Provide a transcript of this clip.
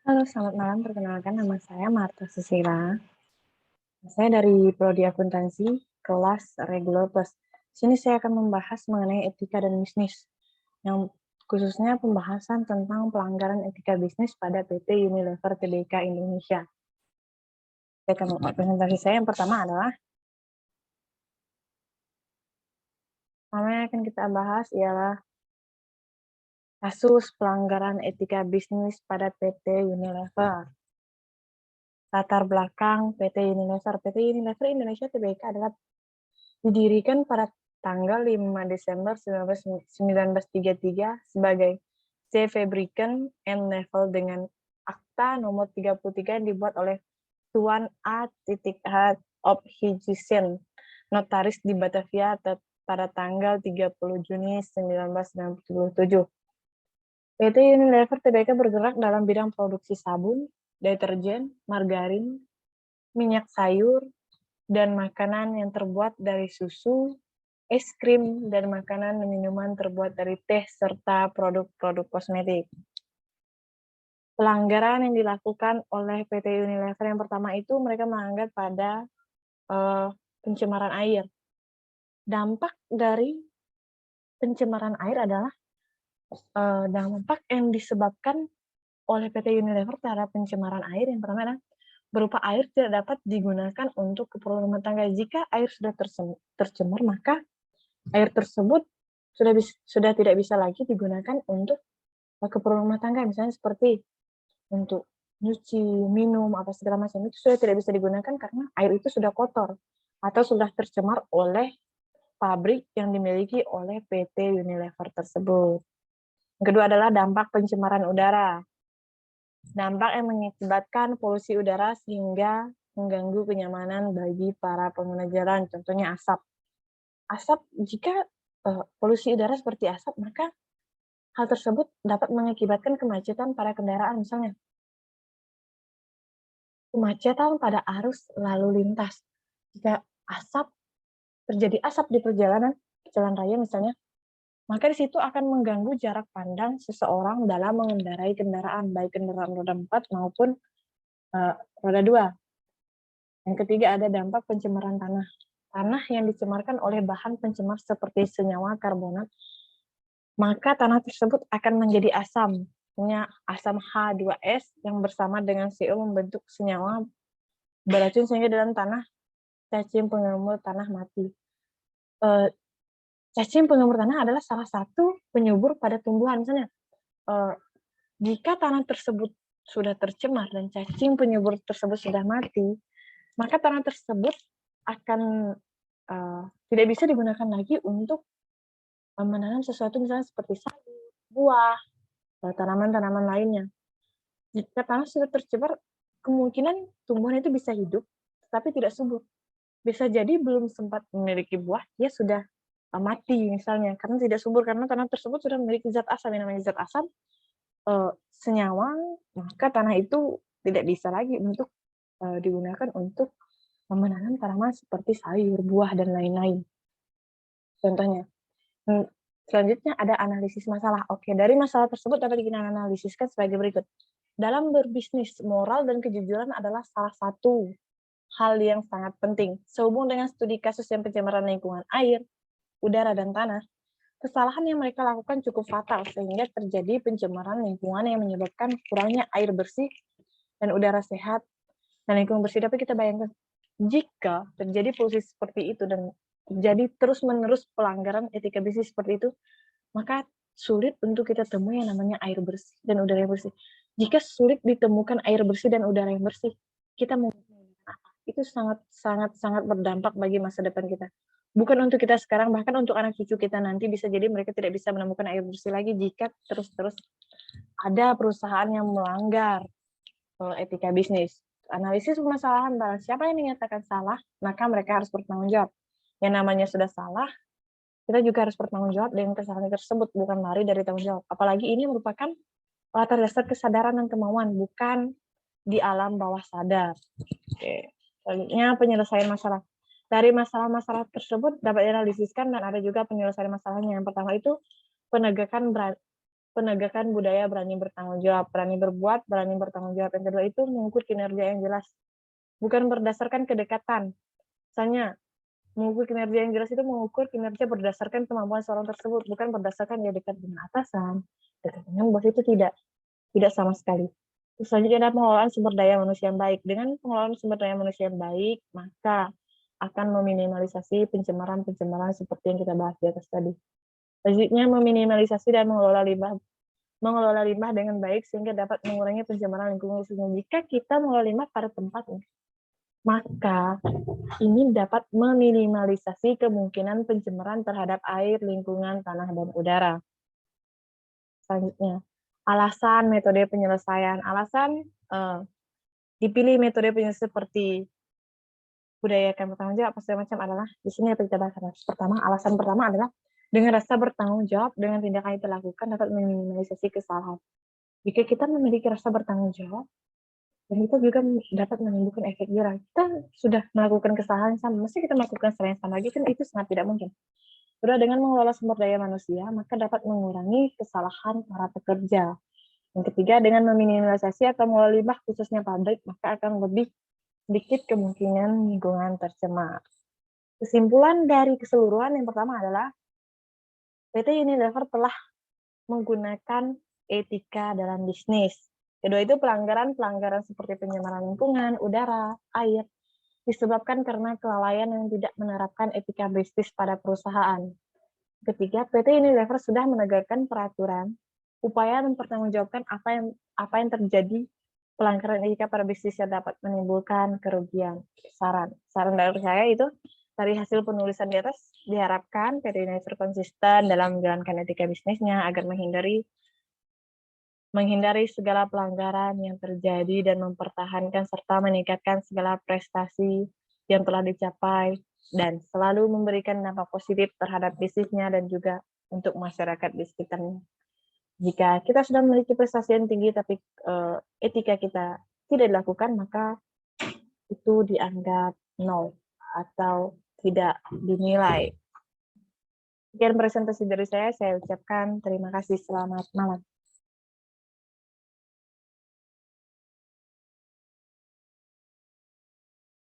Halo, selamat malam. Perkenalkan nama saya Marta Susila. Saya dari Prodi Akuntansi, kelas Regular Plus. Sini saya akan membahas mengenai etika dan bisnis, yang khususnya pembahasan tentang pelanggaran etika bisnis pada PT Unilever Tbk Indonesia. Presentasi saya yang pertama adalah, yang akan kita bahas ialah kasus pelanggaran etika bisnis pada PT Unilever. Latar belakang PT Unilever. PT Unilever Indonesia Tbk adalah didirikan pada tanggal 5 Desember 1933 sebagai C. Fabricant and Naval dengan akta nomor 33 yang dibuat oleh Tuan A.H. Ophuijsen, notaris di Batavia pada tanggal 30 Juni 1997. PT Unilever Tbk bergerak dalam bidang produksi sabun, deterjen, margarin, minyak sayur, dan makanan yang terbuat dari susu, es krim, dan makanan dan minuman terbuat dari teh, serta produk-produk kosmetik. Pelanggaran yang dilakukan oleh PT Unilever yang pertama itu mereka menganggap pada pencemaran air. Dampak dari pencemaran air adalah dampak yang disebabkan oleh PT Unilever terhadap pencemaran air yang pertama adalah berupa air tidak dapat digunakan untuk keperluan rumah tangga. Jika air sudah tercemar, maka air tersebut sudah tidak bisa lagi digunakan untuk keperluan rumah tangga, misalnya seperti untuk nyuci, minum, apa segala macam itu sudah tidak bisa digunakan karena air itu sudah kotor atau sudah tercemar oleh pabrik yang dimiliki oleh PT Unilever tersebut. Yang kedua adalah dampak pencemaran udara. Dampak yang mengakibatkan polusi udara sehingga mengganggu kenyamanan bagi para pengguna jalan, contohnya asap. Asap, jika polusi udara seperti asap, maka hal tersebut dapat mengakibatkan kemacetan pada kendaraan, misalnya kemacetan pada arus lalu lintas. Jika terjadi asap di perjalanan jalan raya misalnya, maka di situ akan mengganggu jarak pandang seseorang dalam mengendarai kendaraan, baik kendaraan roda 4 maupun roda 2. Yang ketiga ada dampak pencemaran tanah. Tanah yang dicemarkan oleh bahan pencemar seperti senyawa karbonat, maka tanah tersebut akan menjadi asam. Asam H2S yang bersama dengan CO membentuk senyawa beracun sehingga dalam tanah cacing pengemur tanah mati. Cacing pengemur tanah adalah salah satu penyubur pada tumbuhan. Misalnya, jika tanah tersebut sudah tercemar dan cacing penyubur tersebut sudah mati, maka tanah tersebut akan tidak bisa digunakan lagi untuk menanam sesuatu misalnya seperti sayur, buah, tanaman-tanaman lainnya. Jika tanah sudah tercemar, kemungkinan tumbuhan itu bisa hidup, tapi tidak subur. Bisa jadi belum sempat memiliki buah, dia sudah mati misalnya, karena tidak subur, karena tanah tersebut sudah memiliki zat asam, yang namanya zat asam, senyawa, maka tanah itu tidak bisa lagi untuk digunakan untuk menanam tanaman seperti sayur, buah, dan lain-lain. Contohnya. Selanjutnya ada analisis masalah. Oke, dari masalah tersebut dapat kita analisiskan sebagai berikut. Dalam berbisnis, moral dan kejujuran adalah salah satu hal yang sangat penting. Sehubung dengan studi kasus yang pencemaran lingkungan air, udara, dan tanah, kesalahan yang mereka lakukan cukup fatal sehingga terjadi pencemaran lingkungan yang menyebabkan kurangnya air bersih dan udara sehat dan lingkungan bersih. Dapat kita bayangkan, jika terjadi polusi seperti itu dan terjadi terus-menerus pelanggaran etika bisnis seperti itu, maka sulit untuk kita temui yang namanya air bersih dan udara yang bersih. Jika sulit ditemukan air bersih dan udara yang bersih, kita mau apa? Itu sangat berdampak bagi masa depan kita. Bukan untuk kita sekarang, bahkan untuk anak cucu kita nanti bisa jadi mereka tidak bisa menemukan air bersih lagi jika terus-terus ada perusahaan yang melanggar etika bisnis. Analisis permasalahan, barang siapa yang dinyatakan salah, maka mereka harus bertanggung jawab. Yang namanya sudah salah, kita juga harus bertanggung jawab dengan kesalahan tersebut, bukan lari dari tanggung jawab. Apalagi ini merupakan latar dasar kesadaran dan kemauan, bukan di alam bawah sadar. Oke. Selanjutnya penyelesaian masalah. Dari masalah-masalah tersebut dapat dianalisiskan dan ada juga penyelesaian masalahnya. Yang pertama itu penegakan penegakan budaya berani bertanggung jawab, berani berbuat, berani bertanggung jawab. Yang kedua itu mengukur kinerja yang jelas, bukan berdasarkan kedekatan. Misalnya, mengukur kinerja yang jelas itu mengukur kinerja berdasarkan kemampuan seorang tersebut, bukan berdasarkan dia dekat dengan atasan, dekat dengan bos, itu tidak sama sekali. Terus selanjutnya ada pengelolaan sumber daya manusia yang baik. Dengan pengelolaan sumber daya manusia yang baik, maka akan meminimalisasi pencemaran-pencemaran seperti yang kita bahas di atas tadi. Selanjutnya, meminimalisasi dan mengelola limbah dengan baik sehingga dapat mengurangi pencemaran lingkungan khususnya. Jika kita mengelola limbah pada tempatnya, maka ini dapat meminimalisasi kemungkinan pencemaran terhadap air, lingkungan, tanah, dan udara. Selanjutnya, alasan metode penyelesaian. Alasan dipilih metode penyelesaian seperti budayakan bertanggung jawab, apa segala macam adalah, di sini kita bahas. Pertama, alasan pertama adalah dengan rasa bertanggung jawab dengan tindakan yang dilakukan dapat meminimalisasi kesalahan. Jika kita memiliki rasa bertanggung jawab, dan kita juga dapat menimbulkan efek jerah. Kita sudah melakukan kesalahan yang sama, mesti kita melakukan kesalahan yang sama lagi, kan itu sangat tidak mungkin. Sudah dengan mengelola sumber daya manusia, maka dapat mengurangi kesalahan para pekerja. Yang ketiga, dengan meminimalisasi atau mengelola limbah khususnya pabrik, maka akan lebih sedikit kemungkinan lingkungan tercemar. Kesimpulan dari keseluruhan yang pertama adalah PT Unilever telah menggunakan etika dalam bisnis. Kedua itu pelanggaran seperti pencemaran lingkungan, udara, air, disebabkan karena kelalaian yang tidak menerapkan etika bisnis pada perusahaan. Ketiga, PT Unilever sudah menegakkan peraturan, upaya mempertanggungjawabkan apa yang terjadi pelanggaran etika pada bisnis yang dapat menimbulkan kerugian. Saran dari saya itu, dari hasil penulisan di atas, diharapkan PT Unilever konsisten dalam menjalankan etika bisnisnya agar menghindari segala pelanggaran yang terjadi dan mempertahankan serta meningkatkan segala prestasi yang telah dicapai dan selalu memberikan dampak positif terhadap bisnisnya dan juga untuk masyarakat di sekitarnya. Jika kita sudah memiliki prestasi yang tinggi tapi etika kita tidak dilakukan, maka itu dianggap nol atau tidak dinilai. Sekian presentasi dari saya ucapkan terima kasih, selamat malam.